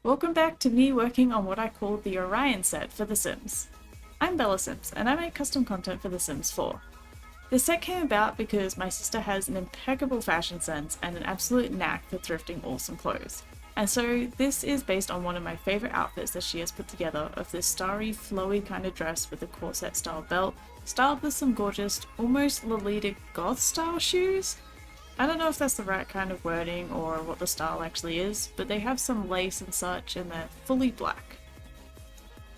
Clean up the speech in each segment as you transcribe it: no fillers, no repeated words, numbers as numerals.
Welcome back to me working on what I call the Orion set for The Sims. I'm Bella Sims, and I make custom content for The Sims 4. This set came about because my sister has an impeccable fashion sense and an absolute knack for thrifting awesome clothes. And so this is based on one of my favourite outfits that she has put together of this starry, flowy kind of dress with a corset style belt, styled with some gorgeous, almost Lolita goth style shoes. I don't know if that's the right kind of wording or what the style actually is, but they have some lace and such and they're fully black.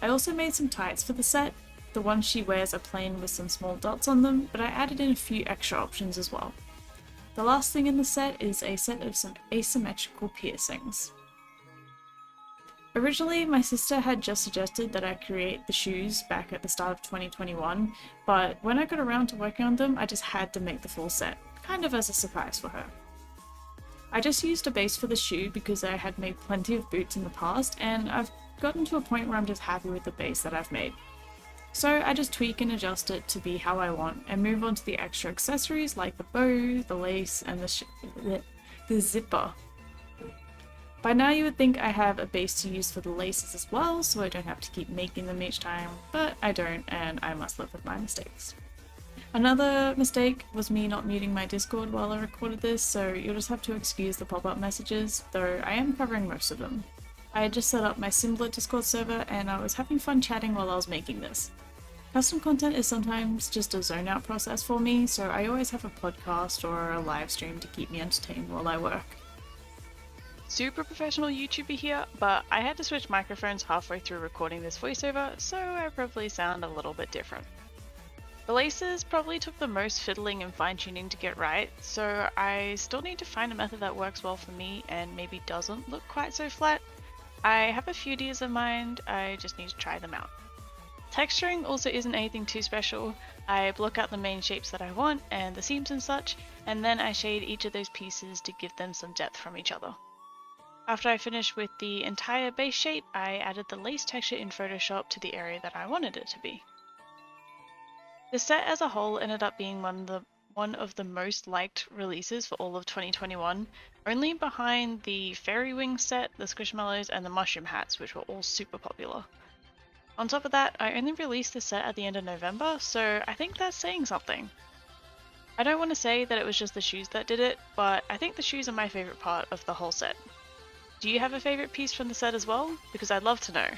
I also made some tights for the set. The ones she wears are plain with some small dots on them, but I added in a few extra options as well. The last thing in the set is a set of some asymmetrical piercings. Originally, my sister had just suggested that I create the shoes back at the start of 2021, but when I got around to working on them, I just had to make the full set, kind of as a surprise for her. I just used a base for the shoe because I had made plenty of boots in the past, and I've gotten to a point where I'm just happy with the base that I've made. So I just tweak and adjust it to be how I want and move on to the extra accessories like the bow, the lace, and the zipper. By now you would think I have a base to use for the laces as well, so I don't have to keep making them each time, but I don't, and I must live with my mistakes. Another mistake was me not muting my Discord while I recorded this, so you'll just have to excuse the pop-up messages, though I am covering most of them. I had just set up my Simlet Discord server and I was having fun chatting while I was making this. Custom content is sometimes just a zone out process for me, so I always have a podcast or a live stream to keep me entertained while I work. Super professional YouTuber here, but I had to switch microphones halfway through recording this voiceover, so I probably sound a little bit different. The laces probably took the most fiddling and fine-tuning to get right, so I still need to find a method that works well for me and maybe doesn't look quite so flat. I have a few ideas in mind, I just need to try them out. Texturing also isn't anything too special. I block out the main shapes that I want and the seams and such, and then I shade each of those pieces to give them some depth from each other. After I finished with the entire base shape, I added the lace texture in Photoshop to the area that I wanted it to be. The set as a whole ended up being one of the most liked releases for all of 2021, only behind the Fairy Wings set, the Squishmallows, and the Mushroom Hats, which were all super popular. On top of that, I only released the set at the end of November, so I think that's saying something. I don't want to say that it was just the shoes that did it, but I think the shoes are my favourite part of the whole set. Do you have a favourite piece from the set as well? Because I'd love to know.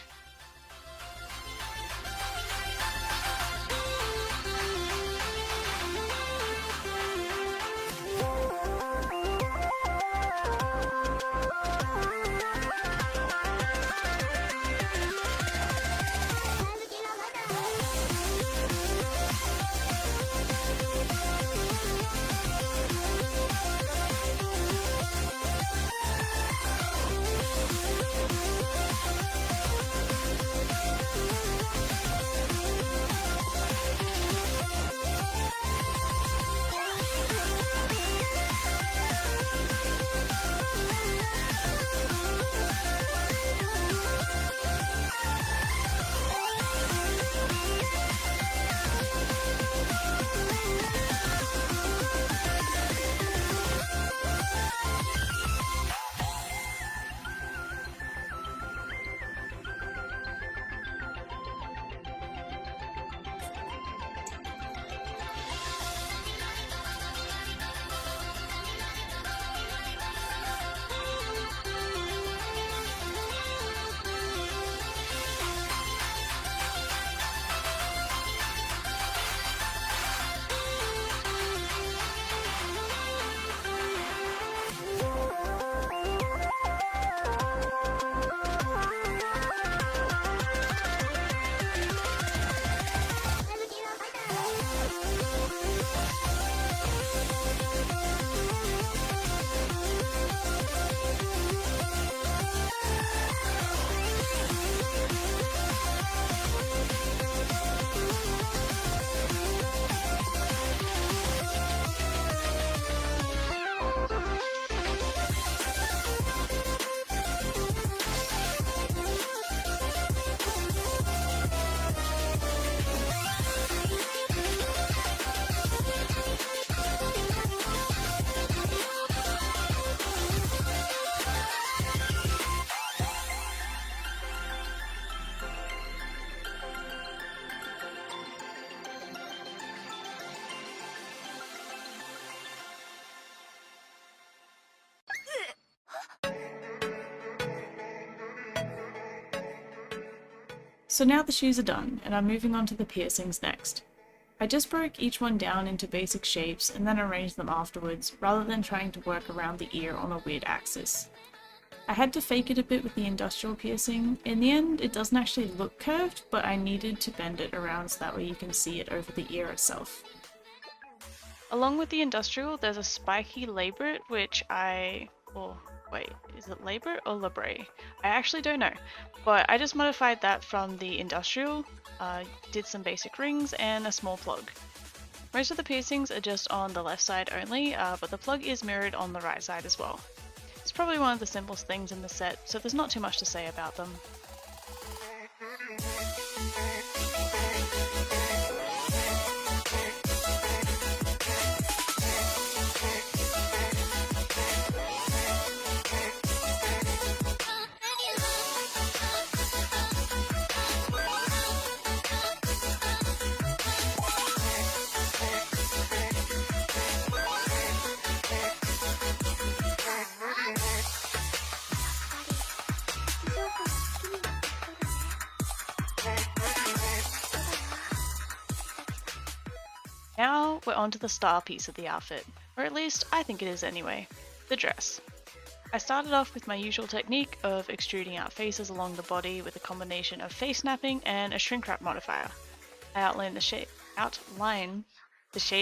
So now the shoes are done, and I'm moving on to the piercings next. I just broke each one down into basic shapes and then arranged them afterwards, rather than trying to work around the ear on a weird axis. I had to fake it a bit with the industrial piercing. In the end, it doesn't actually look curved, but I needed to bend it around so that way you can see it over the ear itself. Along with the industrial, there's a spiky labret, which is it labret or labre? I actually don't know, but I just modified that from the industrial, did some basic rings and a small plug. Most of the piercings are just on the left side only, but the plug is mirrored on the right side as well. It's probably one of the simplest things in the set, so there's not too much to say about them. Now we're on to the star piece of the outfit, or at least I think it is anyway, the dress. I started off with my usual technique of extruding out faces along the body with a combination of face snapping and a shrink wrap modifier. I outlined the shape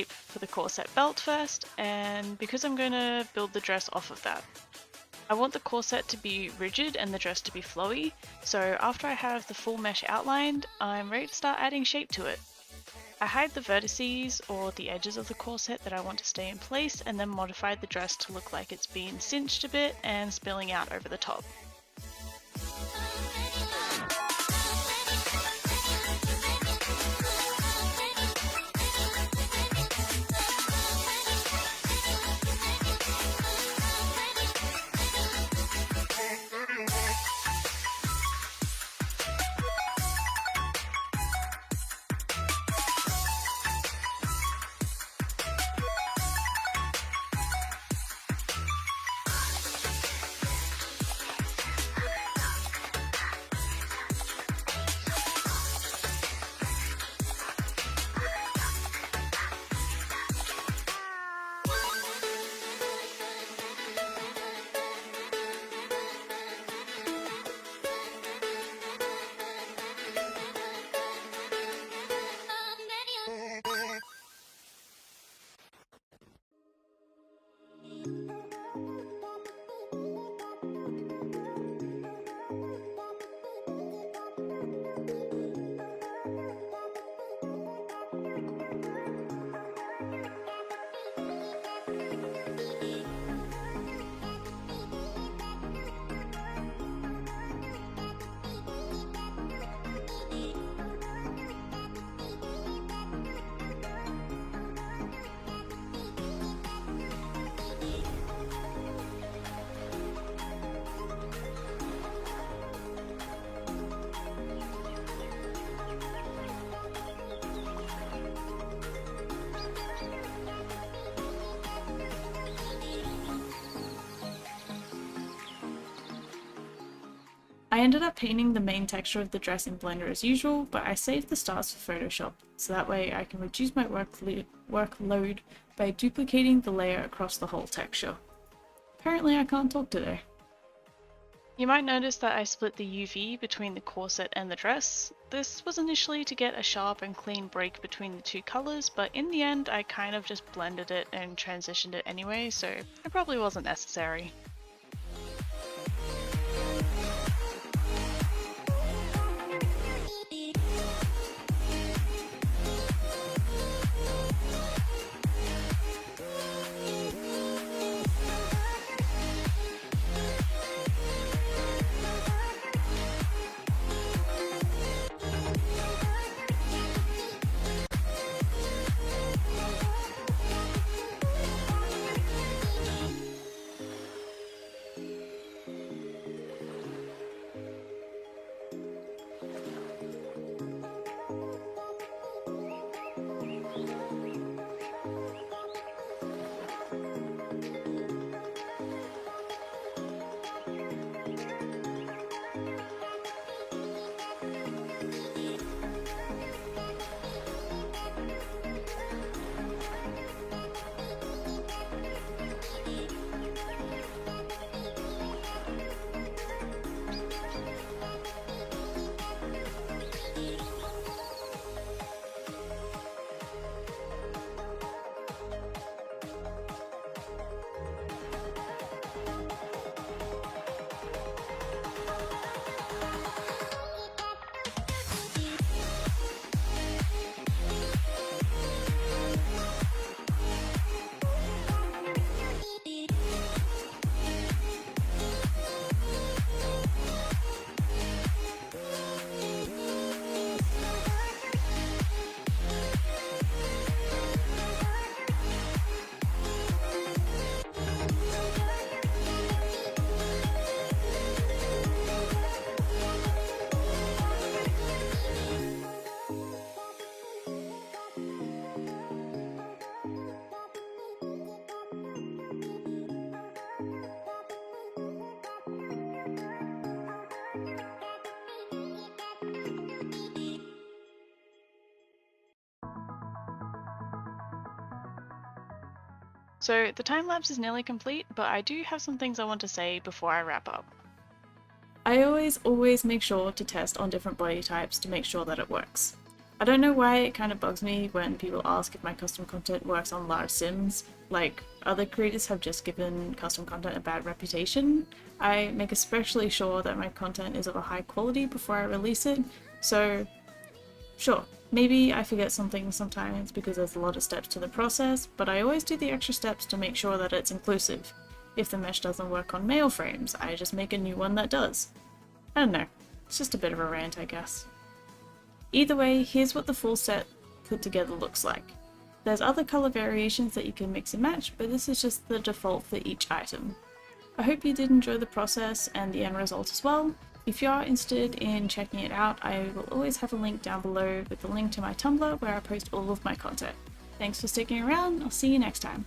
for the corset belt first, and because I'm going to build the dress off of that. I want the corset to be rigid and the dress to be flowy, so after I have the full mesh outlined, I'm ready to start adding shape to it. I hide the vertices or the edges of the corset that I want to stay in place, and then modified the dress to look like it's been cinched a bit and spilling out over the top. I ended up painting the main texture of the dress in Blender as usual, but I saved the stars for Photoshop, so that way I can reduce my workload by duplicating the layer across the whole texture. Apparently I can't talk today. You might notice that I split the UV between the corset and the dress. This was initially to get a sharp and clean break between the two colors, but in the end I kind of just blended it and transitioned it anyway, so it probably wasn't necessary. So the time lapse is nearly complete, but I do have some things I want to say before I wrap up. I always make sure to test on different body types to make sure that it works. I don't know why it kind of bugs me when people ask if my custom content works on large sims. Like, other creators have just given custom content a bad reputation. I make especially sure that my content is of a high quality before I release it, so sure, maybe I forget something sometimes because there's a lot of steps to the process, but I always do the extra steps to make sure that it's inclusive. If the mesh doesn't work on male frames, I just make a new one that does. I don't know, it's just a bit of a rant, I guess. Either way, here's what the full set put together looks like. There's other colour variations that you can mix and match, but this is just the default for each item. I hope you did enjoy the process and the end result as well. If you are interested in checking it out, I will always have a link down below with the link to my Tumblr where I post all of my content. Thanks for sticking around, I'll see you next time.